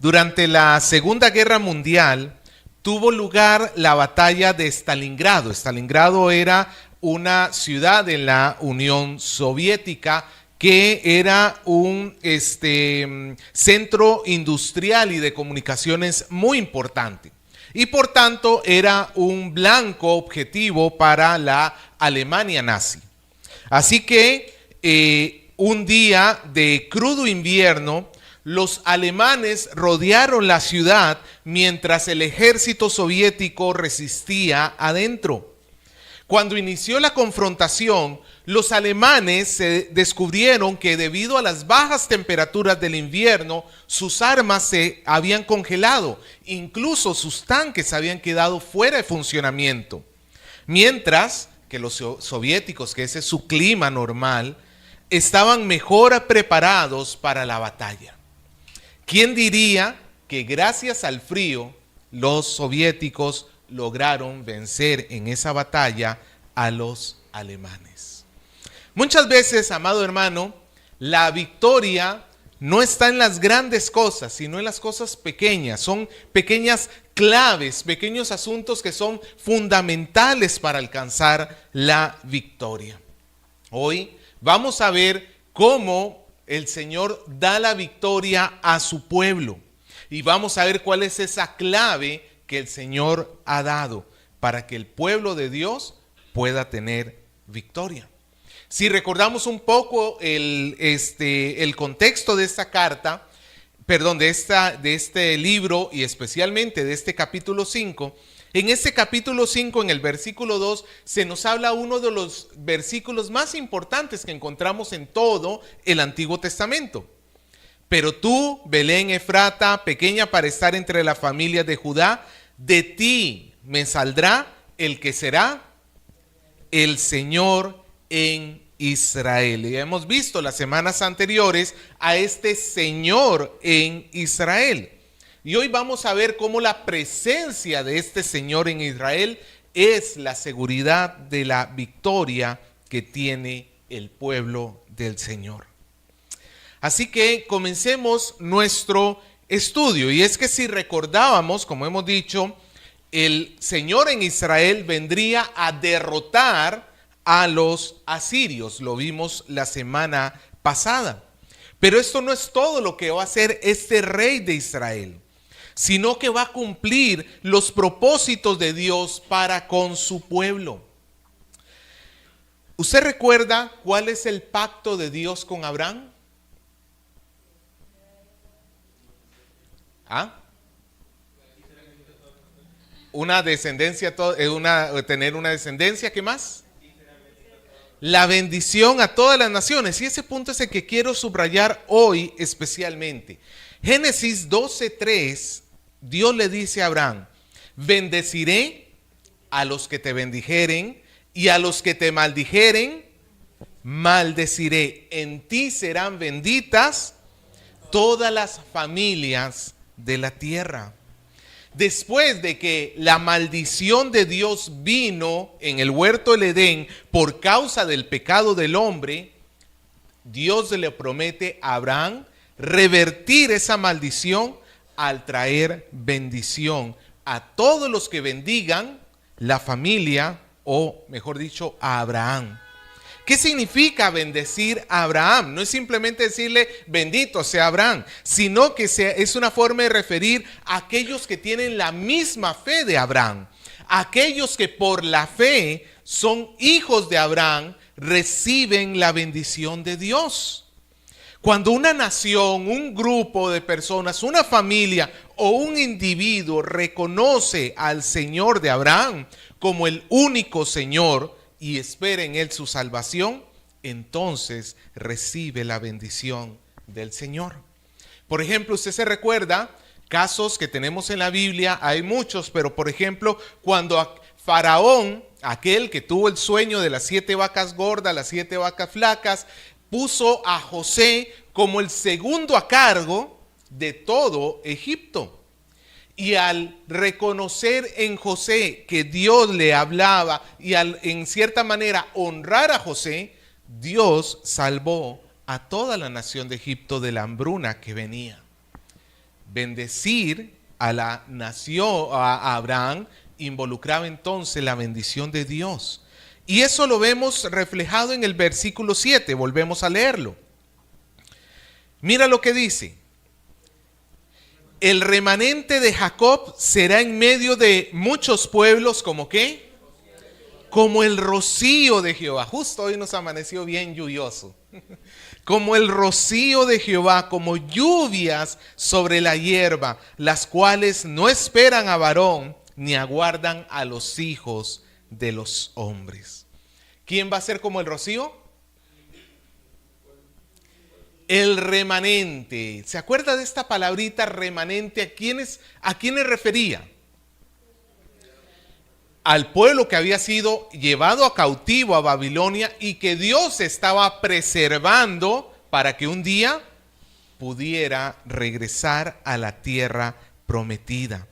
Durante la Segunda Guerra Mundial tuvo lugar la batalla de Stalingrado. Stalingrado era una ciudad en la Unión Soviética que era un centro industrial y de comunicaciones muy importante. Y por tanto era un blanco objetivo para la Alemania nazi. Así que un día de crudo invierno, los alemanes rodearon la ciudad mientras el ejército soviético resistía adentro. Cuando inició la confrontación, los alemanes se descubrieron que debido a las bajas temperaturas del invierno, sus armas se habían congelado, incluso sus tanques habían quedado fuera de funcionamiento. Mientras que los soviéticos, que ese es su clima normal, estaban mejor preparados para la batalla. ¿Quién diría que gracias al frío los soviéticos lograron vencer en esa batalla a los alemanes? Muchas veces, amado hermano, la victoria no está en las grandes cosas, sino en las cosas pequeñas. Son pequeñas claves, pequeños asuntos que son fundamentales para alcanzar la victoria. Hoy vamos a ver cómo el Señor da la victoria a su pueblo. Y vamos a ver cuál es esa clave que el Señor ha dado para que el pueblo de Dios pueda tener victoria. Si recordamos un poco el contexto de esta carta, de este libro y especialmente de este capítulo 5, en este capítulo 5, en el versículo 2, se nos habla uno de los versículos más importantes que encontramos en todo el Antiguo Testamento. Pero tú, Belén Efrata, pequeña para estar entre las familias de Judá, de ti me saldrá el que será el Señor en Israel. Y hemos visto las semanas anteriores a este Señor en Israel. Y hoy vamos a ver cómo la presencia de este Señor en Israel es la seguridad de la victoria que tiene el pueblo del Señor. Así que comencemos nuestro estudio. Y es que si recordábamos, como hemos dicho, el Señor en Israel vendría a derrotar a los asirios. Lo vimos la semana pasada. Pero esto no es todo lo que va a hacer este rey de Israel, sino que va a cumplir los propósitos de Dios para con su pueblo. ¿Usted recuerda cuál es el pacto de Dios con Abraham? Una descendencia, tener una descendencia, ¿qué más? La bendición a todas las naciones. Y ese punto es el que quiero subrayar hoy especialmente. Génesis 12:3, Dios le dice a Abraham: bendeciré a los que te bendijeren y a los que te maldijeren, maldeciré. En ti serán benditas todas las familias de la tierra. Después de que la maldición de Dios vino en el huerto del Edén por causa del pecado del hombre, Dios le promete a Abraham revertir esa maldición al traer bendición a todos los que bendigan la familia, o mejor dicho, a Abraham. ¿Qué significa bendecir a Abraham? No es simplemente decirle bendito sea Abraham, sino que es una forma de referir a aquellos que tienen la misma fe de Abraham. Aquellos que por la fe son hijos de Abraham reciben la bendición de Dios. Cuando una nación, un grupo de personas, una familia o un individuo reconoce al Señor de Abraham como el único Señor y espera en Él su salvación, entonces recibe la bendición del Señor. Por ejemplo, usted se recuerda casos que tenemos en la Biblia, hay muchos, pero por ejemplo, cuando Faraón, aquel que tuvo el sueño de las 7 vacas gordas, las 7 vacas flacas, puso a José como el segundo a cargo de todo Egipto. Y al reconocer en José que Dios le hablaba y al en cierta manera honrar a José, Dios salvó a toda la nación de Egipto de la hambruna que venía. Bendecir a la nación, a Abraham, involucraba entonces la bendición de Dios. Y eso lo vemos reflejado en el versículo 7. Volvemos a leerlo. Mira lo que dice. El remanente de Jacob será en medio de muchos pueblos, ¿como qué? Como el rocío de Jehová. Justo hoy nos amaneció bien lluvioso. Como el rocío de Jehová, como lluvias sobre la hierba, las cuales no esperan a varón, ni aguardan a los hijos de los hombres. ¿Quién va a ser como el rocío? El remanente. ¿Se acuerda de esta palabrita remanente? ¿A quiénes refería? Al pueblo que había sido llevado a cautivo a Babilonia y que Dios estaba preservando para que un día pudiera regresar a la tierra prometida.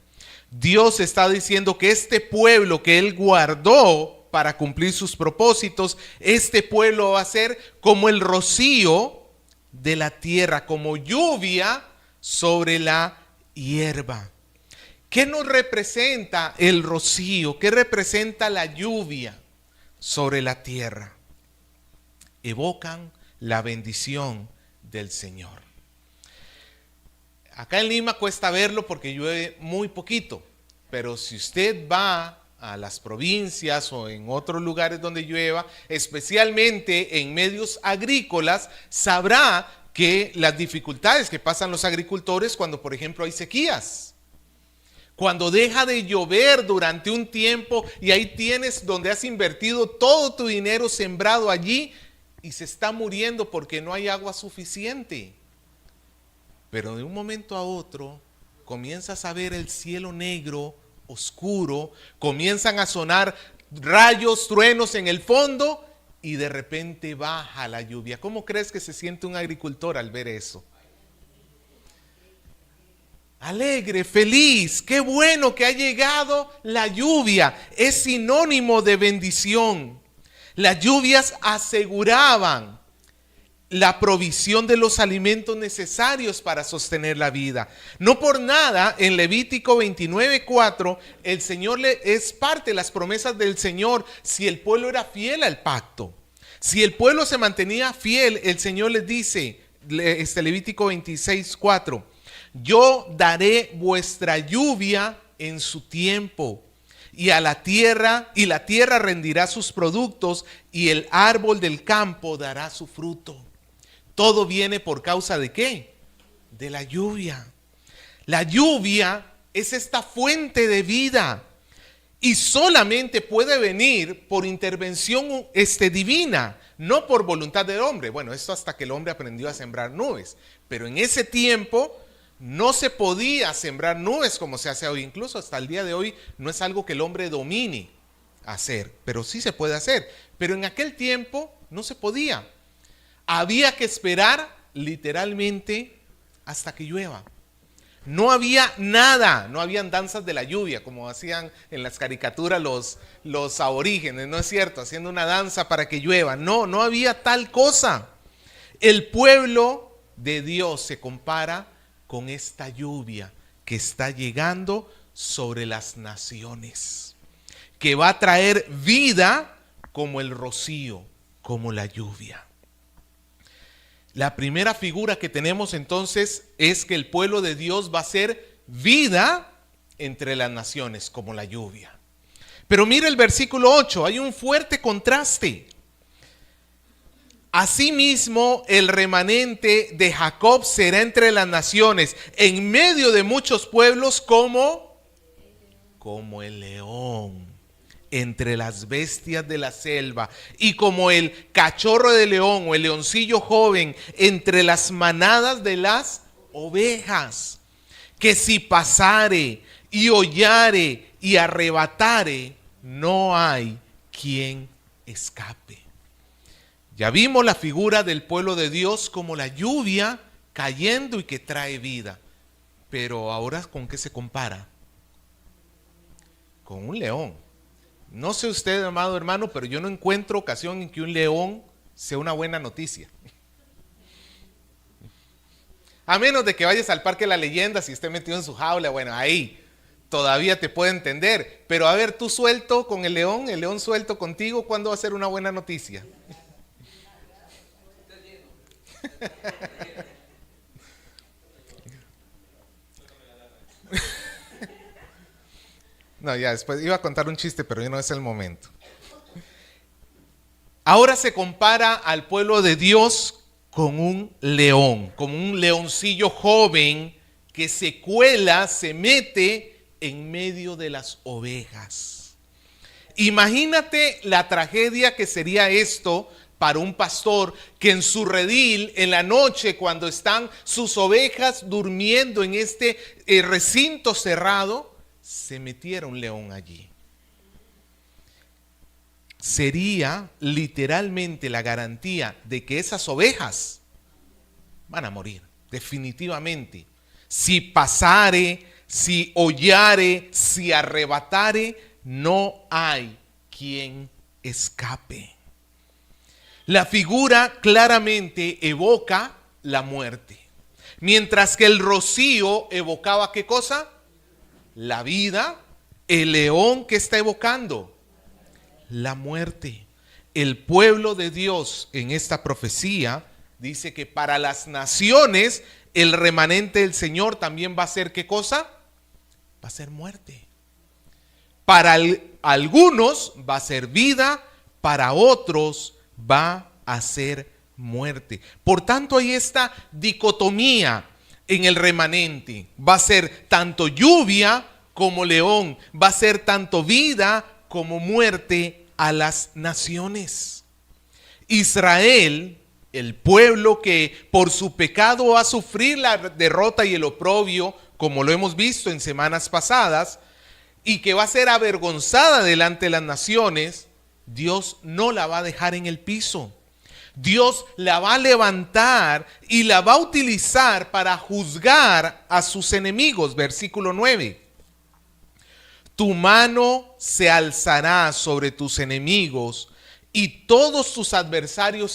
Dios está diciendo que este pueblo que Él guardó para cumplir sus propósitos, este pueblo va a ser como el rocío de la tierra, como lluvia sobre la hierba. ¿Qué nos representa el rocío? ¿Qué representa la lluvia sobre la tierra? Evocan la bendición del Señor. Acá en Lima cuesta verlo porque llueve muy poquito, pero si usted va a las provincias o en otros lugares donde llueva, especialmente en medios agrícolas, sabrá que las dificultades que pasan los agricultores cuando, por ejemplo, hay sequías. Cuando deja de llover durante un tiempo y ahí tienes donde has invertido todo tu dinero sembrado allí y se está muriendo porque no hay agua suficiente. Pero de un momento a otro comienzas a ver el cielo negro, oscuro, comienzan a sonar rayos, truenos en el fondo y de repente baja la lluvia. ¿Cómo crees que se siente un agricultor al ver eso? Alegre, feliz, qué bueno que ha llegado la lluvia. Es sinónimo de bendición. Las lluvias aseguraban la provisión de los alimentos necesarios para sostener la vida. No por nada, en Levítico 29:4, el Señor es parte de las promesas del Señor si el pueblo era fiel al pacto. Si el pueblo se mantenía fiel, el Señor les dice, Levítico 26:4, yo daré vuestra lluvia en su tiempo, y la tierra rendirá sus productos, y el árbol del campo dará su fruto. Todo viene por causa ¿de qué? De la lluvia. La lluvia es esta fuente de vida y solamente puede venir por intervención divina, no por voluntad del hombre. Bueno, esto hasta que el hombre aprendió a sembrar nubes, pero en ese tiempo no se podía sembrar nubes como se hace hoy. Incluso hasta el día de hoy no es algo que el hombre domine hacer, pero sí se puede hacer. Pero en aquel tiempo no se podía. Había que esperar literalmente hasta que llueva. No había nada, no habían danzas de la lluvia como hacían en las caricaturas los aborígenes, ¿no es cierto? Haciendo una danza para que llueva. No, no había tal cosa. El pueblo de Dios se compara con esta lluvia que está llegando sobre las naciones, que va a traer vida como el rocío, como la lluvia. La primera figura que tenemos entonces es que el pueblo de Dios va a ser vida entre las naciones, como la lluvia. Pero mira el versículo 8, hay un fuerte contraste. Asimismo, el remanente de Jacob será entre las naciones, en medio de muchos pueblos, como el león entre las bestias de la selva, y como el cachorro de león o el leoncillo joven entre las manadas de las ovejas, que si pasare y hollare y arrebatare, no hay quien escape. Ya vimos la figura del pueblo de Dios como la lluvia cayendo y que trae vida. Pero ahora, ¿con qué se compara? Con un león. No sé usted, amado hermano, pero yo no encuentro ocasión en que un león sea una buena noticia. A menos de que vayas al Parque de la Leyenda, si esté metido en su jaula, bueno, ahí todavía te puedo entender. Pero a ver, tú suelto con el león suelto contigo, ¿cuándo va a ser una buena noticia? No, ya después iba a contar un chiste, pero ya no es el momento. Ahora se compara al pueblo de Dios con un león, como un leoncillo joven que se cuela, se mete en medio de las ovejas. Imagínate la tragedia que sería esto para un pastor que en su redil, en la noche, cuando están sus ovejas durmiendo en este recinto cerrado, se metiera un león allí. Sería literalmente la garantía de que esas ovejas van a morir, definitivamente. Si pasare, si hollare, si arrebatare, no hay quien escape. La figura claramente evoca la muerte, mientras que el rocío evocaba ¿qué cosa? La vida. El león que está evocando la muerte. El pueblo de Dios en esta profecía dice que para las naciones el remanente del Señor también va a ser ¿qué cosa? Va a ser muerte. Para algunos va a ser vida, para otros va a ser muerte. Por tanto, hay esta dicotomía en el remanente. Va a ser tanto lluvia como león, va a ser tanto vida como muerte a las naciones. Israel, el pueblo que por su pecado va a sufrir la derrota y el oprobio, como lo hemos visto en semanas pasadas, y que va a ser avergonzada delante de las naciones, Dios no la va a dejar en el piso. Dios la va a levantar y la va a utilizar para juzgar a sus enemigos. Versículo 9. Tu mano se alzará sobre tus enemigos y todos tus adversarios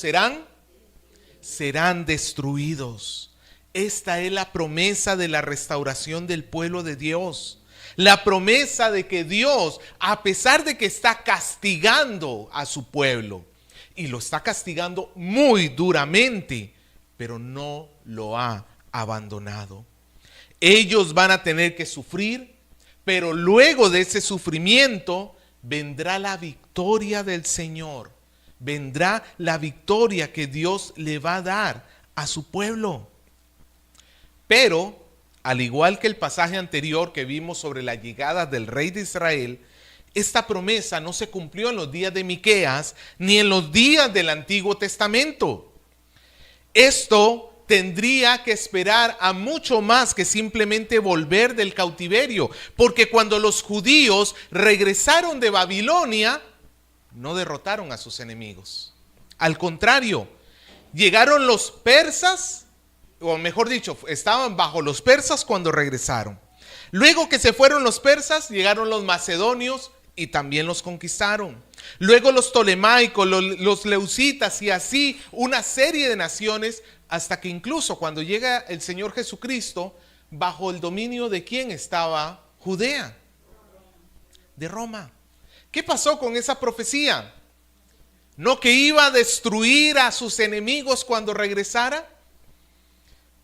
serán destruidos. Esta es la promesa de la restauración del pueblo de Dios. La promesa de que Dios, a pesar de que está castigando a su pueblo, y lo está castigando muy duramente, pero no lo ha abandonado. Ellos van a tener que sufrir, pero luego de ese sufrimiento vendrá la victoria del Señor. Vendrá la victoria que Dios le va a dar a su pueblo. Pero, al igual que el pasaje anterior que vimos sobre la llegada del rey de Israel, esta promesa no se cumplió en los días de Miqueas ni en los días del Antiguo Testamento. Esto tendría que esperar a mucho más que simplemente volver del cautiverio, porque cuando los judíos regresaron de Babilonia, no derrotaron a sus enemigos. Al contrario, llegaron los persas, o mejor dicho, estaban bajo los persas cuando regresaron. Luego que se fueron los persas, llegaron los macedonios y también los conquistaron. Luego los tolemaicos, los leucitas y así una serie de naciones, hasta que incluso cuando llega el Señor Jesucristo, bajo el dominio de ¿quién estaba Judea? De Roma. ¿Qué pasó con esa profecía? ¿No que iba a destruir a sus enemigos cuando regresara?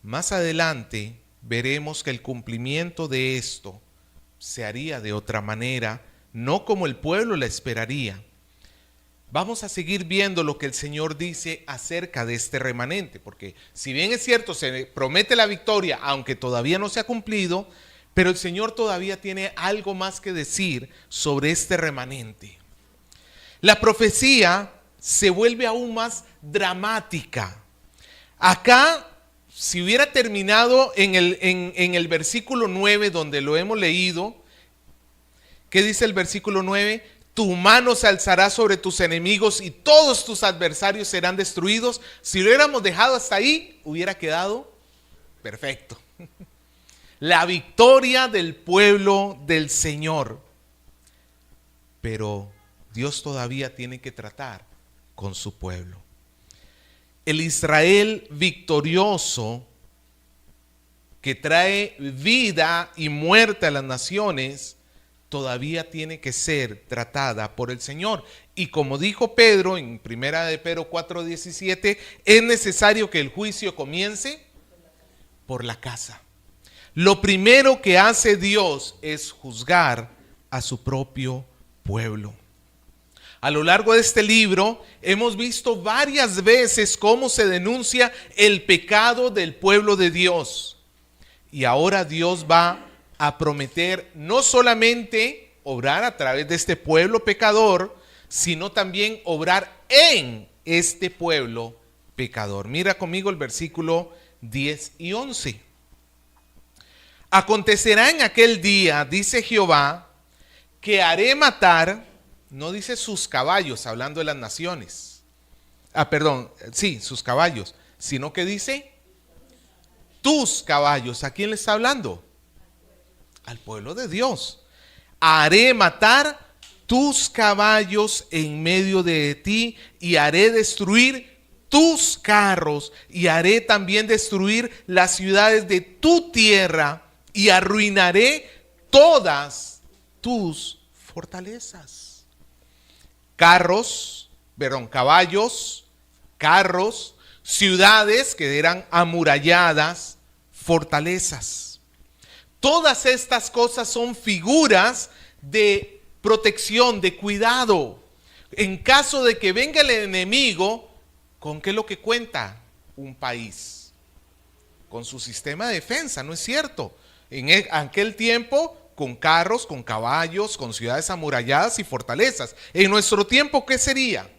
Más adelante veremos que el cumplimiento de esto se haría de otra manera, no como el pueblo la esperaría. Vamos a seguir viendo lo que el Señor dice acerca de este remanente, porque si bien es cierto, se promete la victoria, aunque todavía no se ha cumplido, pero el Señor todavía tiene algo más que decir sobre este remanente. La profecía se vuelve aún más dramática. Acá, si hubiera terminado en el versículo 9, donde lo hemos leído, ¿qué dice el versículo 9? Tu mano se alzará sobre tus enemigos y todos tus adversarios serán destruidos. Si lo hubiéramos dejado hasta ahí, hubiera quedado perfecto. La victoria del pueblo del Señor. Pero Dios todavía tiene que tratar con su pueblo. El Israel victorioso que trae vida y muerte a las naciones, todavía tiene que ser tratada por el Señor. Y como dijo Pedro en 1 de Pedro 4:17, es necesario que el juicio comience por la casa. Lo primero que hace Dios es juzgar a su propio pueblo. A lo largo de este libro hemos visto varias veces cómo se denuncia el pecado del pueblo de Dios. Y ahora Dios va a prometer no solamente obrar a través de este pueblo pecador, sino también obrar en este pueblo pecador. Mira conmigo el versículo 10 y 11. Acontecerá en aquel día, dice Jehová, que haré matar, no dice sus caballos, hablando de las naciones. Sus caballos, sino que dice tus caballos. ¿A quién le está hablando? Al pueblo de Dios. Haré matar tus caballos en medio de ti y haré destruir tus carros y haré también destruir las ciudades de tu tierra y arruinaré todas tus fortalezas. Caballos, carros, ciudades que eran amuralladas, fortalezas. Todas estas cosas son figuras de protección, de cuidado. En caso de que venga el enemigo, ¿con qué es lo que cuenta un país? Con su sistema de defensa, ¿no es cierto? En aquel tiempo, con carros, con caballos, con ciudades amuralladas y fortalezas. En nuestro tiempo, ¿qué sería?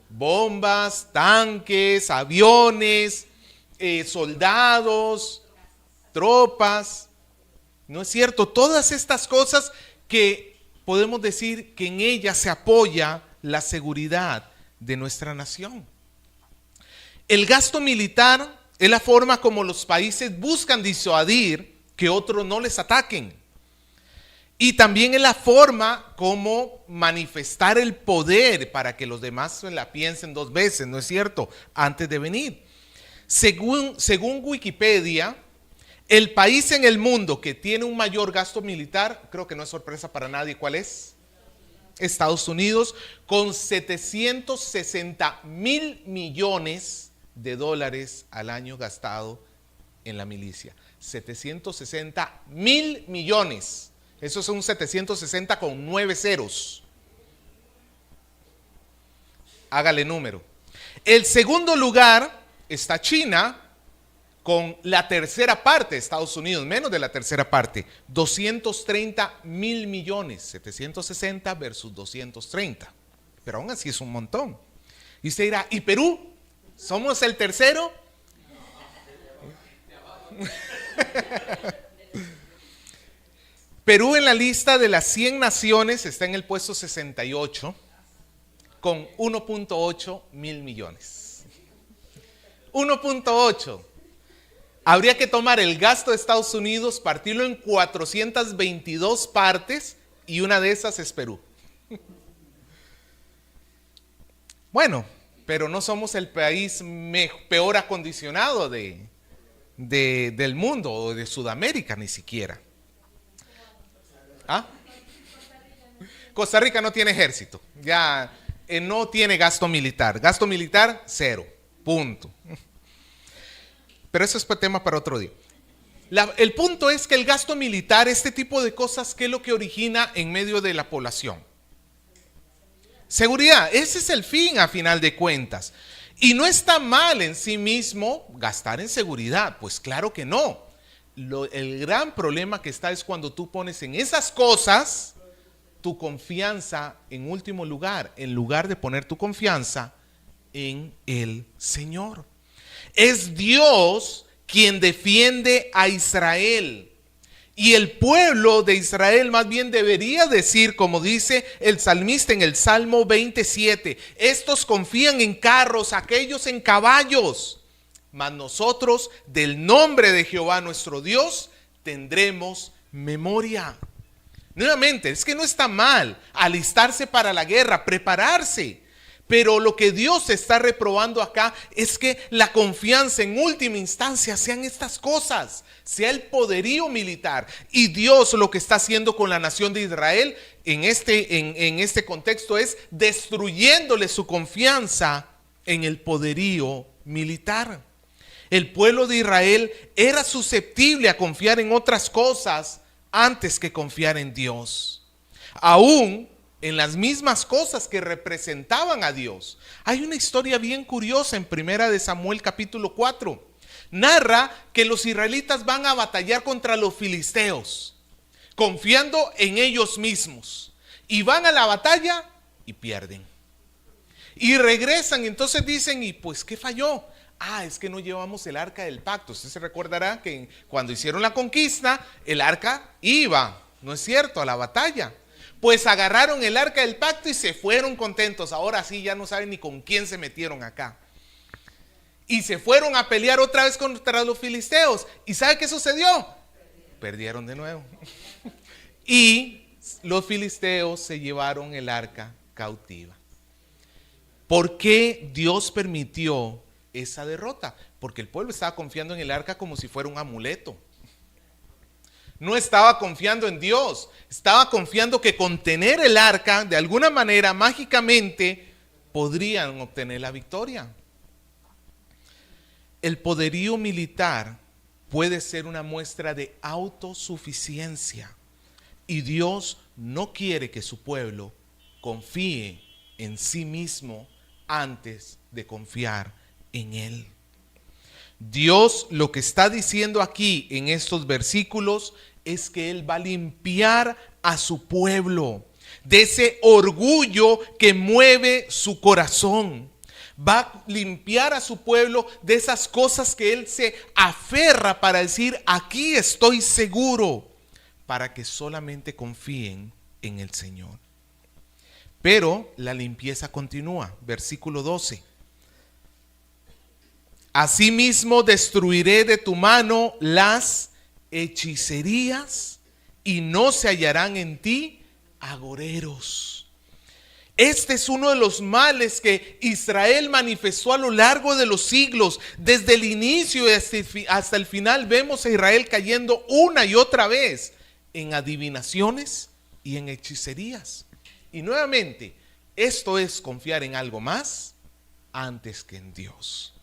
Bombas, tanques, aviones, soldados, tropas. ¿No es cierto? Todas estas cosas que podemos decir que en ellas se apoya la seguridad de nuestra nación. El gasto militar es la forma como los países buscan disuadir que otros no les ataquen. Y también es la forma como manifestar el poder para que los demás la piensen dos veces, ¿no es cierto?, antes de venir. Según Wikipedia, el país en el mundo que tiene un mayor gasto militar, creo que no es sorpresa para nadie, ¿cuál es? Estados Unidos, con 760 mil millones de dólares al año gastado en la milicia. 760 mil millones. Eso es un 760 con 9 ceros. Hágale número. El segundo lugar está China, con la tercera parte de Estados Unidos, menos de la tercera parte, 230 mil millones, 760 versus 230. Pero aún así es un montón. Y usted dirá, ¿y Perú? ¿Somos el tercero? Perú en la lista de las 100 naciones está en el puesto 68 con 1.8 mil millones. 1.8. Habría que tomar el gasto de Estados Unidos, partirlo en 422 partes y una de esas es Perú. Bueno, pero no somos el país peor acondicionado del mundo o de Sudamérica ni siquiera. ¿Ah? Costa Rica no tiene ejército, ya no tiene gasto militar, cero, punto. Pero eso es tema para otro día. El punto es que el gasto militar, este tipo de cosas, ¿qué es lo que origina en medio de la población? Seguridad, ese es el fin a final de cuentas. Y no está mal en sí mismo gastar en seguridad, pues claro que no. El gran problema que está es cuando tú pones en esas cosas tu confianza en último lugar, en lugar de poner tu confianza en el Señor. Es Dios quien defiende a Israel. Y el pueblo de Israel más bien debería decir, como dice el salmista en el Salmo 27, estos confían en carros, aquellos en caballos, mas nosotros del nombre de Jehová nuestro Dios tendremos memoria. Nuevamente, es que no está mal alistarse para la guerra, prepararse, Pero lo que Dios está reprobando acá es que la confianza en última instancia sean estas cosas, sea el poderío militar. Y Dios lo que está haciendo con la nación de Israel en este contexto es destruyéndole su confianza en el poderío militar. El pueblo de Israel era susceptible a confiar en otras cosas antes que confiar en Dios. Aún en las mismas cosas que representaban a Dios. Hay una historia bien curiosa en 1 Samuel capítulo 4. Narra que los israelitas van a batallar contra los filisteos, confiando en ellos mismos. Y van a la batalla y pierden. Y regresan y entonces dicen, ¿y pues qué falló? Es que no llevamos el arca del pacto. Usted se recordará que cuando hicieron la conquista, el arca iba, ¿no es cierto?, a la batalla. Pues agarraron el arca del pacto y se fueron contentos. Ahora sí ya no saben ni con quién se metieron acá. Y se fueron a pelear otra vez contra los filisteos. ¿Y sabe qué sucedió? Perdieron de nuevo. Y los filisteos se llevaron el arca cautiva. ¿Por qué Dios permitió esa derrota? Porque el pueblo estaba confiando en el arca como si fuera un amuleto. No estaba confiando en Dios, estaba confiando que con tener el arca, de alguna manera, mágicamente, podrían obtener la victoria. El poderío militar puede ser una muestra de autosuficiencia. Y Dios no quiere que su pueblo confíe en sí mismo antes de confiar en Él. Dios lo que está diciendo aquí en estos versículos es que Él va a limpiar a su pueblo de ese orgullo que mueve su corazón. Va a limpiar a su pueblo de esas cosas que Él se aferra para decir, aquí estoy seguro, para que solamente confíen en el Señor. Pero la limpieza continúa, versículo 12. Asimismo destruiré de tu mano las hechicerías y no se hallarán en ti agoreros. Este es uno de los males que Israel manifestó a lo largo de los siglos. Desde el inicio y hasta el final vemos a Israel cayendo una y otra vez en adivinaciones y en hechicerías. Y nuevamente, esto es confiar en algo más antes que en Dios.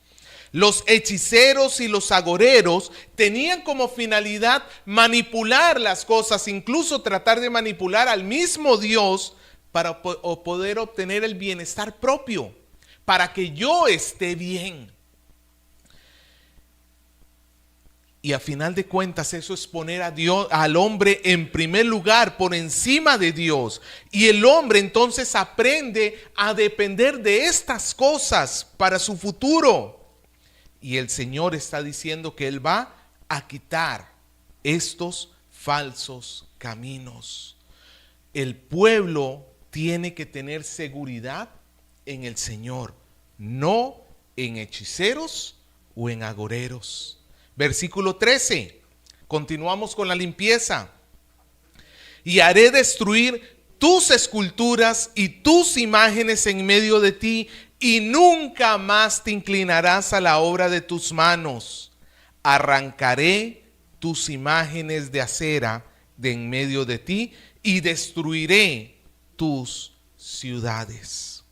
Los hechiceros y los agoreros tenían como finalidad manipular las cosas, incluso tratar de manipular al mismo Dios para poder obtener el bienestar propio, para que yo esté bien. Y a final de cuentas eso es poner a Dios, al hombre en primer lugar, por encima de Dios. Y el hombre entonces aprende a depender de estas cosas para su futuro. Y el Señor está diciendo que Él va a quitar estos falsos caminos. El pueblo tiene que tener seguridad en el Señor, no en hechiceros o en agoreros. Versículo 13, continuamos con la limpieza. Y haré destruir tus esculturas y tus imágenes en medio de ti, y nunca más te inclinarás a la obra de tus manos. Arrancaré tus imágenes de acera de en medio de ti y destruiré tus ciudades.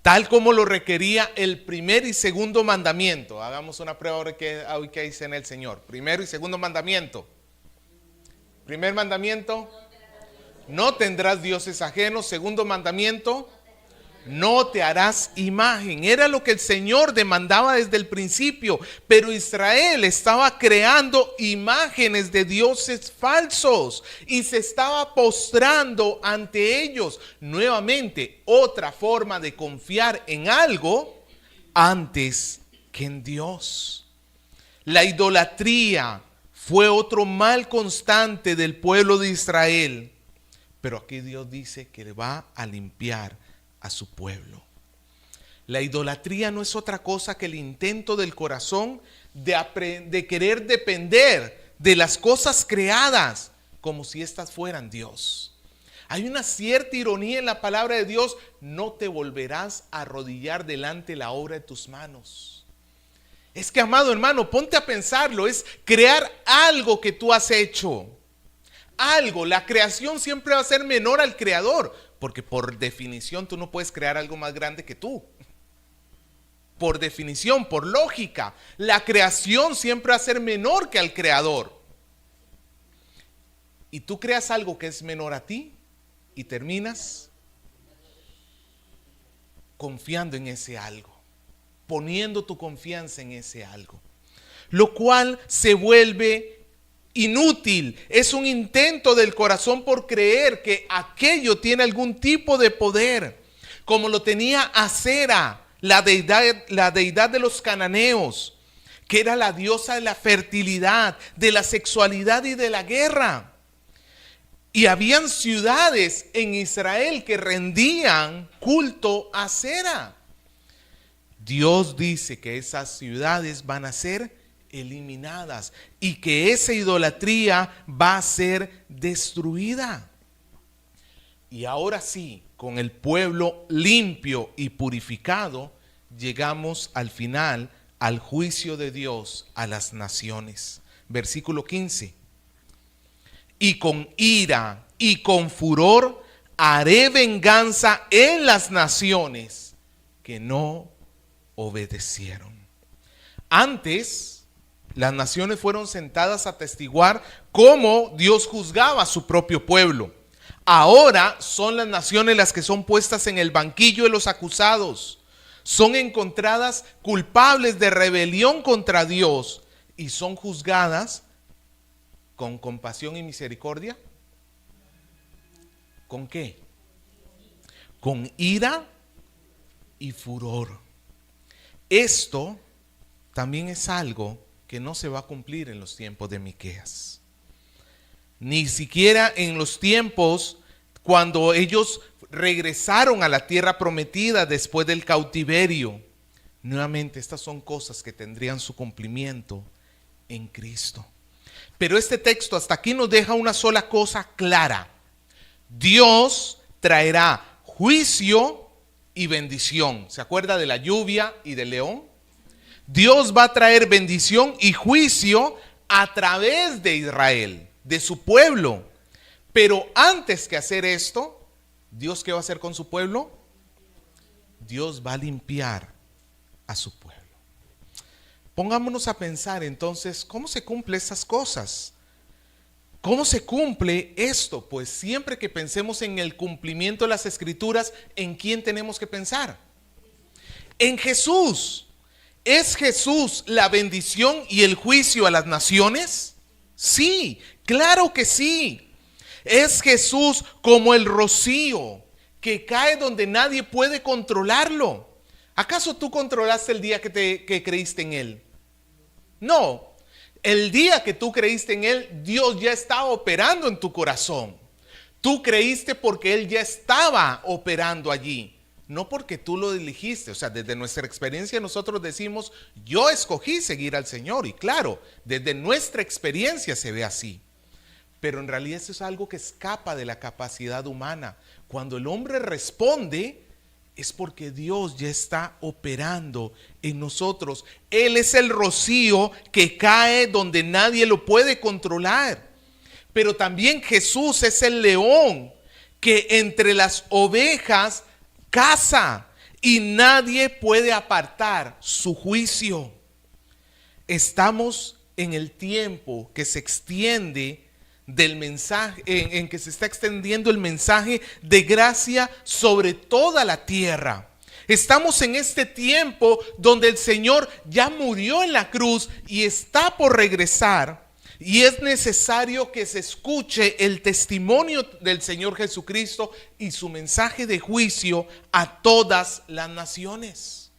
Tal como lo requería el primer y segundo mandamiento. Hagamos una prueba hoy que dice en el Señor. Primero y segundo mandamiento. Primer mandamiento, no tendrás dioses ajenos. Segundo mandamiento, no te harás imagen. Era lo que el Señor demandaba desde el principio. Pero Israel estaba creando imágenes de dioses falsos y se estaba postrando ante ellos. Nuevamente, otra forma de confiar en algo antes que en Dios. La idolatría fue otro mal constante del pueblo de Israel. Pero aquí Dios dice que va a limpiar a su pueblo. La idolatría no es otra cosa que el intento del corazón de querer depender de las cosas creadas como si éstas fueran Dios. Hay una cierta ironía en la palabra de Dios. No te volverás a arrodillar delante de la obra de tus manos. Es que, amado hermano, ponte a pensarlo. Es crear algo que tú has hecho. Algo. La creación siempre va a ser menor al creador. Porque por definición tú no puedes crear algo más grande que tú. Por definición, por lógica. La creación siempre va a ser menor que al creador. Y tú creas algo que es menor a ti. Y terminas confiando en ese algo, poniendo tu confianza en ese algo, lo cual se vuelve inútil. Es un intento del corazón por creer que aquello tiene algún tipo de poder, como lo tenía Acera, la deidad de los cananeos, que era la diosa de la fertilidad, de la sexualidad y de la guerra. Y habían ciudades en Israel que rendían culto a Acera. Dios dice que esas ciudades van a ser eliminadas y que esa idolatría va a ser destruida. Y ahora sí, con el pueblo limpio y purificado, llegamos al final, al juicio de Dios a las naciones. Versículo 15. Y con ira y con furor haré venganza en las naciones que no obedecieron. Antes, las naciones fueron sentadas a atestiguar cómo Dios juzgaba a su propio pueblo. Ahora son las naciones las que son puestas en el banquillo de los acusados. Son encontradas culpables de rebelión contra Dios y son juzgadas ¿con compasión y misericordia? ¿Con qué? Con ira y furor. Esto también es algo que no se va a cumplir en los tiempos de Miqueas. Ni siquiera en los tiempos cuando ellos regresaron a la tierra prometida después del cautiverio. Nuevamente, estas son cosas que tendrían su cumplimiento en Cristo. Pero este texto hasta aquí nos deja una sola cosa clara. Dios traerá juicio y bendición. ¿Se acuerda de la lluvia y del león? Dios va a traer bendición y juicio a través de Israel, de su pueblo. Pero antes que hacer esto, ¿Dios qué va a hacer con su pueblo? Dios va a limpiar a su pueblo. Pongámonos a pensar entonces, ¿cómo se cumplen estas cosas? ¿Cómo se cumple esto? Pues siempre que pensemos en el cumplimiento de las Escrituras, ¿en quién tenemos que pensar? En Jesús. ¿Es Jesús la bendición y el juicio a las naciones? Sí, claro que sí. Es Jesús como el rocío que cae donde nadie puede controlarlo. ¿Acaso tú controlaste el día que creíste en Él? No. El día que tú creíste en Él, Dios ya estaba operando en tu corazón. Tú creíste porque Él ya estaba operando allí, no porque tú lo elegiste. O sea, desde nuestra experiencia nosotros decimos, yo escogí seguir al Señor. Y claro, desde nuestra experiencia se ve así. Pero en realidad eso es algo que escapa de la capacidad humana. Cuando el hombre responde, es porque Dios ya está operando en nosotros. Él es el rocío que cae donde nadie lo puede controlar. Pero también Jesús es el león que entre las ovejas caza y nadie puede apartar su juicio. Estamos en el tiempo que se extiende del mensaje, en que se está extendiendo el mensaje de gracia sobre toda la tierra. Estamos en este tiempo donde el Señor ya murió en la cruz y está por regresar, y es necesario que se escuche el testimonio del Señor Jesucristo y su mensaje de juicio a todas las naciones.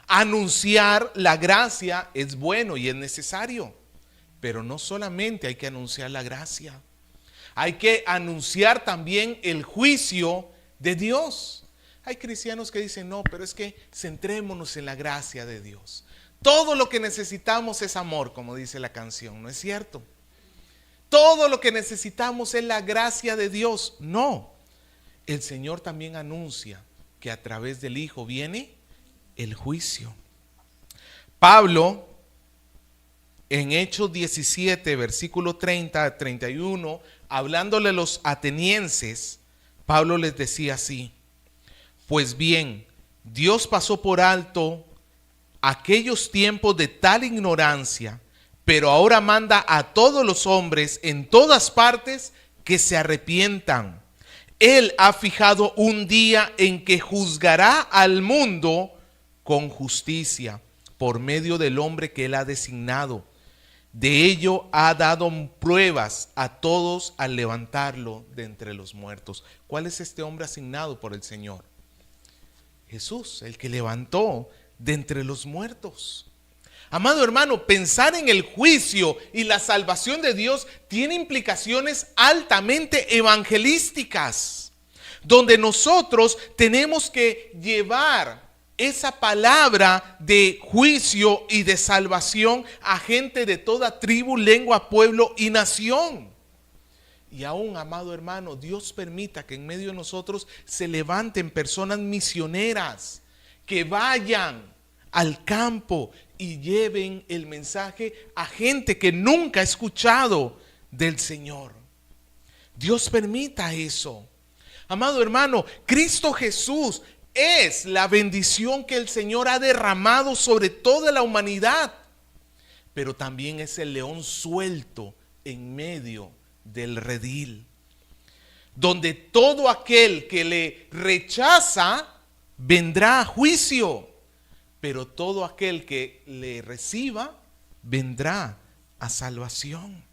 Anunciar la gracia es bueno y es necesario. Pero no solamente hay que anunciar la gracia, hay que anunciar también el juicio de Dios. Hay cristianos que dicen, no, pero es que centrémonos en la gracia de Dios. Todo lo que necesitamos es amor, como dice la canción, ¿no es cierto? Todo lo que necesitamos es la gracia de Dios. No, el Señor también anuncia que a través del Hijo viene el juicio. Pablo, en Hechos 17, versículo 30 a 31, hablándole a los atenienses, Pablo les decía así: pues bien, Dios pasó por alto aquellos tiempos de tal ignorancia, pero ahora manda a todos los hombres en todas partes que se arrepientan. Él ha fijado un día en que juzgará al mundo con justicia por medio del hombre que él ha designado. De ello ha dado pruebas a todos al levantarlo de entre los muertos. ¿Cuál es este hombre asignado por el Señor? Jesús, el que levantó de entre los muertos. Amado hermano, pensar en el juicio y la salvación de Dios tiene implicaciones altamente evangelísticas, donde nosotros tenemos que llevar esa palabra de juicio y de salvación a gente de toda tribu, lengua, pueblo y nación. Y aún, amado hermano, Dios permita que en medio de nosotros se levanten personas misioneras que vayan al campo y lleven el mensaje a gente que nunca ha escuchado del Señor. Dios permita eso. Amado hermano, Cristo Jesús es la bendición que el Señor ha derramado sobre toda la humanidad, pero también es el león suelto en medio del redil, donde todo aquel que le rechaza vendrá a juicio, pero todo aquel que le reciba vendrá a salvación.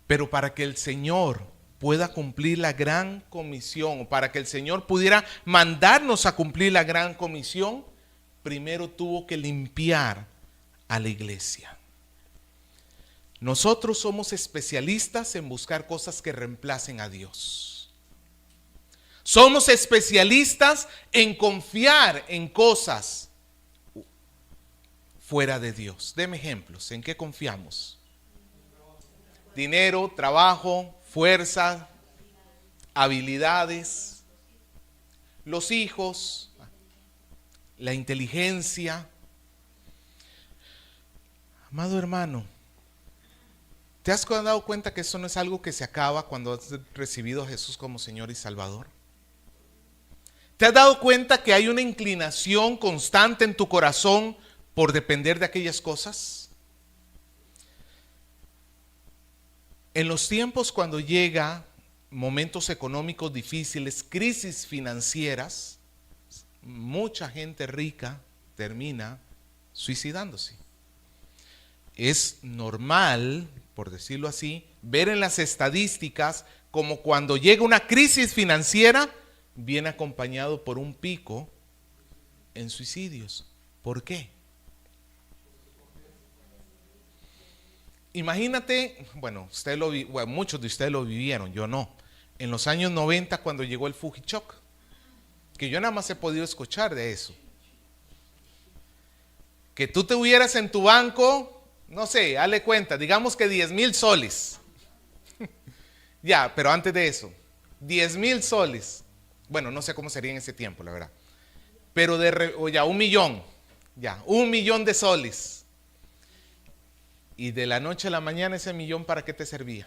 Pero para que el Señor pueda cumplir la gran comisión, o para que el Señor pudiera mandarnos a cumplir la gran comisión, primero tuvo que limpiar a la iglesia. Nosotros somos especialistas en buscar cosas que reemplacen a Dios. Somos especialistas en confiar en cosas fuera de Dios. Deme ejemplos. ¿En qué confiamos? Dinero, trabajo, fuerza, habilidades, los hijos, la inteligencia. Amado hermano, ¿te has dado cuenta que eso no es algo que se acaba cuando has recibido a Jesús como Señor y Salvador? ¿Te has dado cuenta que hay una inclinación constante en tu corazón por depender de aquellas cosas? En los tiempos cuando llega momentos económicos difíciles, crisis financieras, mucha gente rica termina suicidándose. Es normal, por decirlo así, ver en las estadísticas como cuando llega una crisis financiera, viene acompañado por un pico en suicidios. ¿Por qué? Imagínate, bueno, muchos de ustedes lo vivieron, yo no. En los años 90 cuando llegó el Fujichoc, que yo nada más he podido escuchar de eso. Que tú te hubieras en tu banco, no sé, dale cuenta, digamos que 10,000 soles. Ya, pero antes de eso, 10,000 soles. Bueno, no sé cómo sería en ese tiempo, la verdad. Pero ya 1,000,000, ya, 1,000,000 de soles. Y de la noche a la mañana ese 1,000,000, ¿para qué te servía?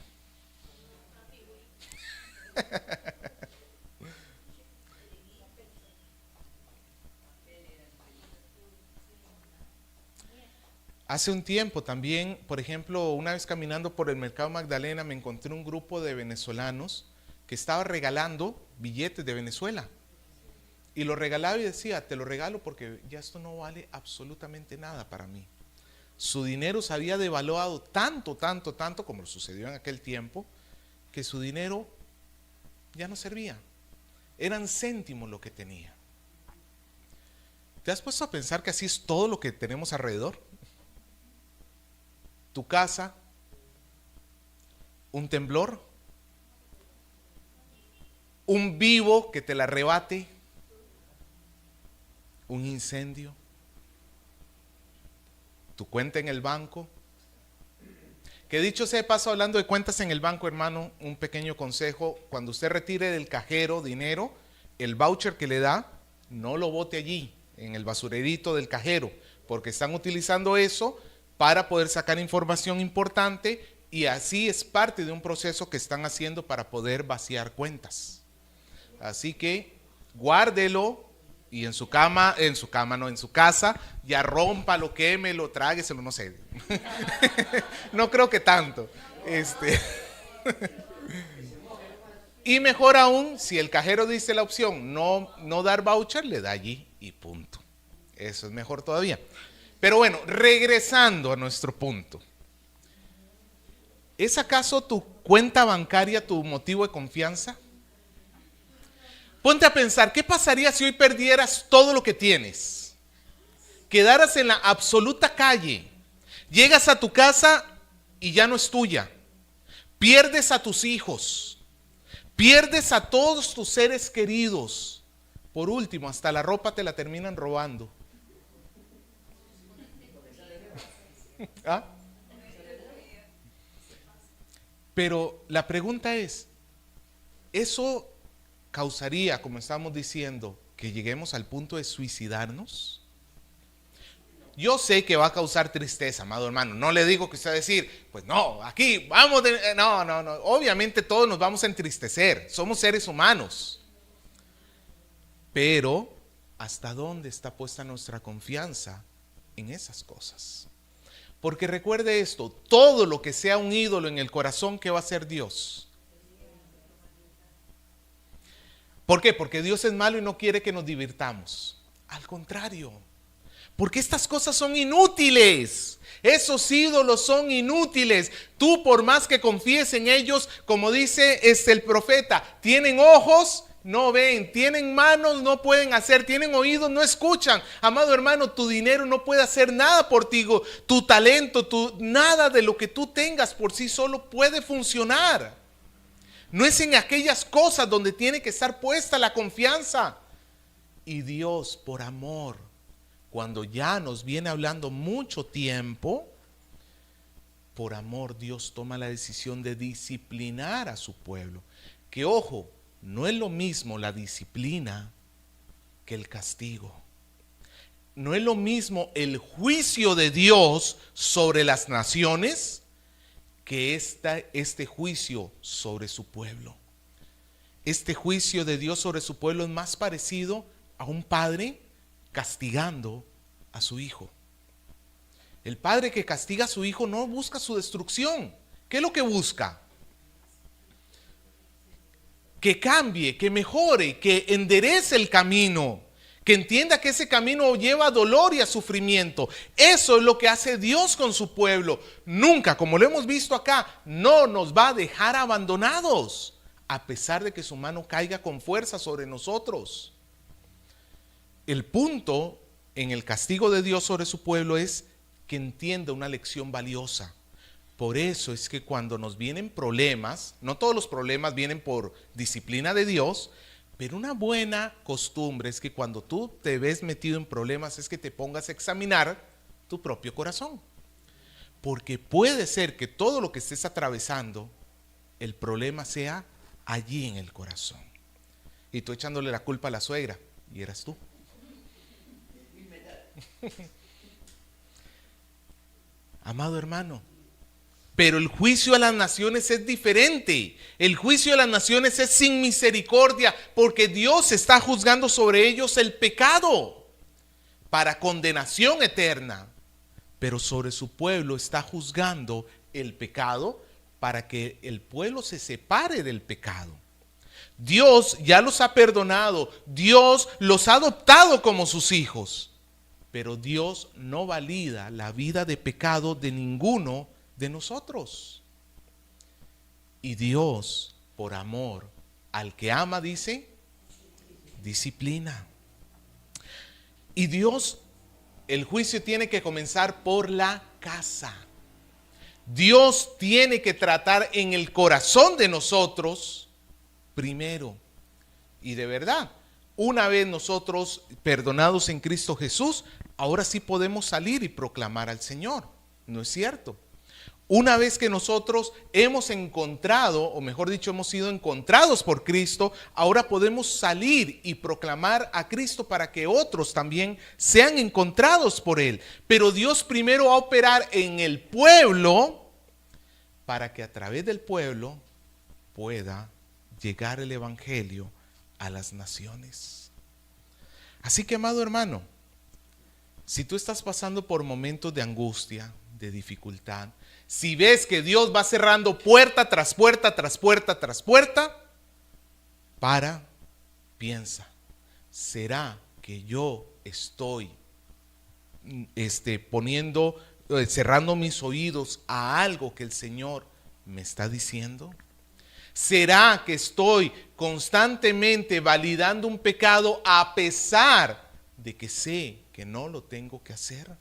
Hace un tiempo también, por ejemplo, una vez caminando por el Mercado Magdalena, me encontré un grupo de venezolanos que estaba regalando billetes de Venezuela. Y lo regalaba y decía, te lo regalo porque ya esto no vale absolutamente nada para mí. Su dinero se había devaluado tanto, como sucedió en aquel tiempo, que su dinero ya no servía. Eran céntimos lo que tenía. ¿Te has puesto a pensar que así es todo lo que tenemos alrededor? Tu casa, un temblor, un vivo que te la arrebate, un incendio, tu cuenta en el banco. Que dicho sea de paso, hablando de cuentas en el banco, hermano, un pequeño consejo: cuando usted retire del cajero dinero, el voucher que le da, no lo bote allí, en el basurerito del cajero, porque están utilizando eso para poder sacar información importante, y así es parte de un proceso que están haciendo para poder vaciar cuentas. Así que guárdelo, y en su casa, ya rómpalo, quémelo, trágueselo, no sé. No creo que tanto. Y mejor aún, si el cajero dice la opción no dar voucher, le da allí y punto. Eso es mejor todavía. Pero bueno, regresando a nuestro punto. ¿Es acaso tu cuenta bancaria tu motivo de confianza? Ponte a pensar, ¿qué pasaría si hoy perdieras todo lo que tienes? Quedaras en la absoluta calle. Llegas a tu casa y ya no es tuya. Pierdes a tus hijos. Pierdes a todos tus seres queridos. Por último, hasta la ropa te la terminan robando. ¿Ah? Pero la pregunta es, ¿eso causaría, como estamos diciendo, que lleguemos al punto de suicidarnos? Yo sé que va a causar tristeza, amado hermano. No le digo que usted va a decir, pues no, aquí vamos no. Obviamente todos nos vamos a entristecer. Somos seres humanos. Pero, ¿hasta dónde está puesta nuestra confianza en esas cosas? Porque recuerde esto, todo lo que sea un ídolo en el corazón, ¿qué va a hacer Dios? ¿Por qué? Porque Dios es malo y no quiere que nos divirtamos. Al contrario, porque estas cosas son inútiles. Esos ídolos son inútiles. Tú, por más que confíes en ellos, como dice el profeta, tienen ojos, no ven, tienen manos, no pueden hacer, tienen oídos, no escuchan. Amado hermano, tu dinero no puede hacer nada por ti, tu talento, nada de lo que tú tengas por sí solo puede funcionar. No es en aquellas cosas donde tiene que estar puesta la confianza. Y Dios, por amor, cuando ya nos viene hablando mucho tiempo, por amor Dios toma la decisión de disciplinar a su pueblo. Que ojo, no es lo mismo la disciplina que el castigo. No es lo mismo el juicio de Dios sobre las naciones que este juicio sobre su pueblo. Este juicio de Dios sobre su pueblo es más parecido a un padre castigando a su hijo. El padre que castiga a su hijo no busca su destrucción. ¿Qué es lo que busca? Que cambie, que mejore, que enderece el camino, que entienda que ese camino lleva a dolor y a sufrimiento. Eso es lo que hace Dios con su pueblo. Nunca, como lo hemos visto acá, no nos va a dejar abandonados, a pesar de que su mano caiga con fuerza sobre nosotros. El punto en el castigo de Dios sobre su pueblo es que entienda una lección valiosa. Por eso es que cuando nos vienen problemas, no todos los problemas vienen por disciplina de Dios, pero una buena costumbre es que cuando tú te ves metido en problemas es que te pongas a examinar tu propio corazón. Porque puede ser que todo lo que estés atravesando, el problema sea allí en el corazón. Y tú echándole la culpa a la suegra, y eras tú. Amado hermano, pero el juicio a las naciones es diferente. El juicio a las naciones es sin misericordia, porque Dios está juzgando sobre ellos el pecado para condenación eterna. Pero sobre su pueblo está juzgando el pecado para que el pueblo se separe del pecado. Dios ya los ha perdonado, Dios los ha adoptado como sus hijos, pero Dios no valida la vida de pecado de ninguno de nosotros. Y Dios, por amor al que ama, dice, disciplina. Y Dios, el juicio tiene que comenzar por la casa. Dios tiene que tratar en el corazón de nosotros primero. Y de verdad, una vez nosotros perdonados en Cristo Jesús, ahora sí podemos salir y proclamar al Señor. ¿No es cierto? Una vez que nosotros hemos encontrado, o mejor dicho, hemos sido encontrados por Cristo, ahora podemos salir y proclamar a Cristo para que otros también sean encontrados por Él. Pero Dios primero va a operar en el pueblo para que a través del pueblo pueda llegar el evangelio a las naciones. Así que, amado hermano, si tú estás pasando por momentos de angustia, de dificultad, si ves que Dios va cerrando puerta tras puerta, tras puerta, tras puerta, piensa, ¿será que yo estoy cerrando mis oídos a algo que el Señor me está diciendo? ¿Será que estoy constantemente validando un pecado a pesar de que sé que no lo tengo que hacer?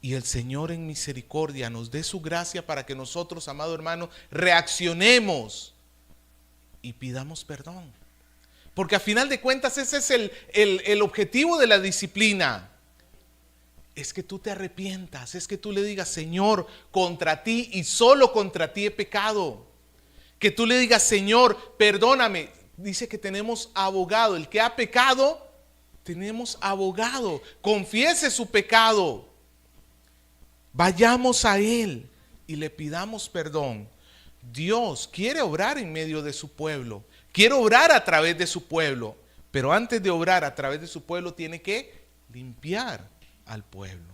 Y el Señor en misericordia nos dé su gracia para que nosotros, amado hermano, reaccionemos y pidamos perdón. Porque a final de cuentas ese es el objetivo de la disciplina. Es que tú te arrepientas, es que tú le digas, Señor, contra ti y solo contra ti he pecado. Que tú le digas, Señor, perdóname. Dice que tenemos abogado. El que ha pecado, tenemos abogado. Confiese su pecado. Vayamos a Él y le pidamos perdón. Dios quiere obrar en medio de su pueblo. Quiere obrar a través de su pueblo. Pero antes de obrar a través de su pueblo, tiene que limpiar al pueblo.